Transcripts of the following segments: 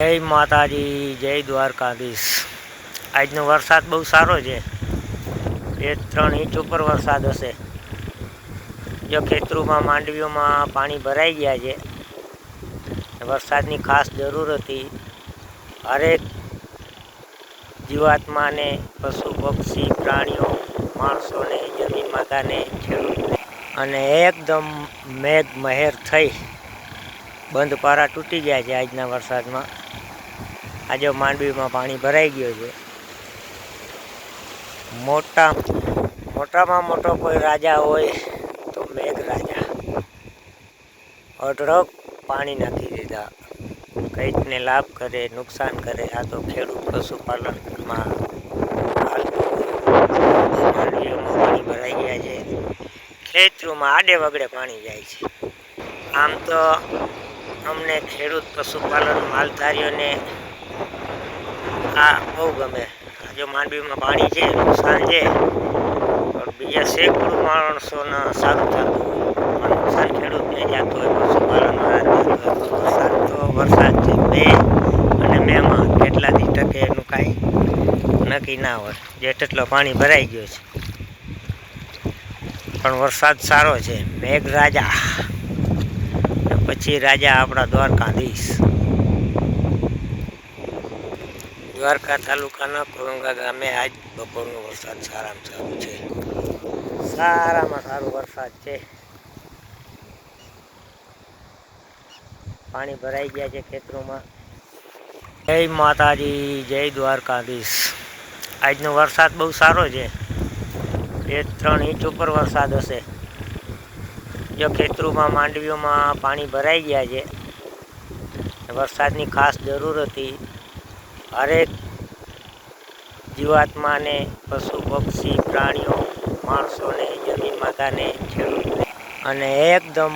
જય માતાજી, જય દ્વારકાધીશ। આજનો વરસાદ બહુ સારો છે। 2-3 ઇંચ ઉપર વરસાદ હશે। જો ખેતરોમાં માંડવીઓમાં પાણી ભરાઈ ગયા છે। વરસાદની ખાસ જરૂર હતી। હરેક જીવાત્માને, પશુ પક્ષી પ્રાણીઓ, માણસોને, જમીન માતાને, ખેડૂતને અને એકદમ મેઘ મહેર થઈ બંધ પારા તૂટી ગયા છે આજના વરસાદમાં। આજે માંડવીમાં પાણી ભરાઈ ગયો છે। મોટામાં મોટો કોઈ રાજા હોય તો મેઘ રાજા। અઢળક પાણી નાખી દીધા। કંઈકને લાભ કરે, નુકસાન કરે। આ તો ખેડૂત પશુપાલનમાં માંડવીઓમાં પાણી ભરાઈ ગયા છે। ખેતરોમાં આડે વગડે પાણી જાય છે। આમ તો અમને ખેડૂત પશુપાલન માલધારીઓને આ બહુ ગમે। જો માંડવીમાં પાણી છે, નુકસાન છે, પણ બીજા સેંકડો માણસોને સારું થતું પણ નુકસાન ખેડૂતને જતું હોય, પશુપાલન વરસાદ છે મે અને મેમાં કેટલા દી ટકે એનું કાંઈ નક્કી ના હોય। જેટલો પાણી ભરાઈ ગયો છે, પણ વરસાદ સારો છે। મેઘ રાજા પછી રાજા આપણા દ્વારકાધીશ। દ્વારકા તાલુકાના કોરંગા ગામે આજ બપોરનો વરસાદ સારામાં સારો છે। સારામાં સારો વરસાદ છે। પાણી ભરાઈ ગયા છે ખેતરોમાં। જય માતાજી, જય દ્વારકાધીશ। આજનો વરસાદ બહુ સારો છે। 2-3 ઇંચ ઉપર વરસાદ હશે। જો ખેતરોમાં માંડવીઓમાં પાણી ભરાઈ ગયા છે। વરસાદની ખાસ જરૂર હતી। હરેક જીવાત્માને, પશુ પક્ષી પ્રાણીઓ, માણસોને, જમીન માતાને, ખેડૂતને અને એકદમ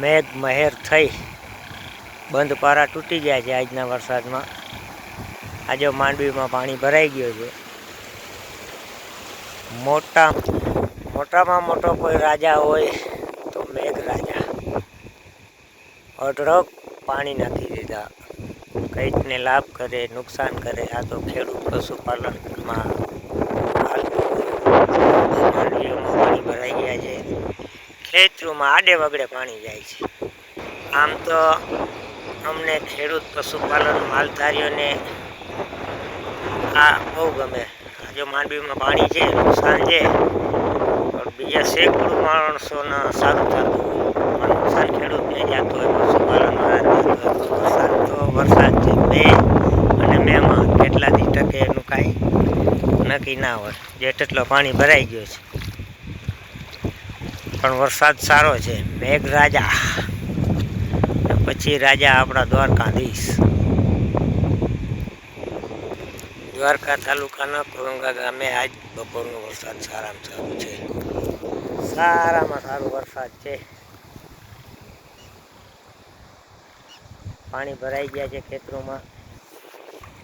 મેઘ મહેર થઈ બંધ પારા તૂટી ગયા છે આજના વરસાદમાં। આજે માંડવીમાં પાણી ભરાઈ ગયો છે। મોટામાં મોટો કોઈ રાજા હોય તો મેઘ રાજા। અઢળક પાણી નાખી દીધા। કંઈકને લાભ કરે, નુકસાન કરે। આ તો ખેડૂત પશુપાલનમાં માંડવીઓમાં પાણી ભરાઈ ગયા છે। ખેતરોમાં આડે વગડે પાણી જાય છે। આમ તો અમને ખેડૂત પશુપાલન માલધારીઓને આ બહુ ગમે। જો માંડવીમાં પાણી છે, નુકસાન છે, પણ બીજા સેંકડો માણસોને સારું થતું પણ નુકસાન ખેડૂતને જતું હોય, પશુપાલન વરસાદ છે મે અને મેમાં કેટલા દી ટકે એનું કાંઈ નક્કી ના હોય। જેટલો પાણી ભરાઈ ગયો છે, પણ વરસાદ સારો છે। મેઘ રાજા પછી રાજા આપણા દ્વારકાધીશ। દ્વારકા તાલુકાના કોરંગા ગામે આજ બપોરનો વરસાદ સારામાં સારો છે। સારામાં સારો વરસાદ છે। પાણી ભરાઈ ગયા છે ખેતરોમાં।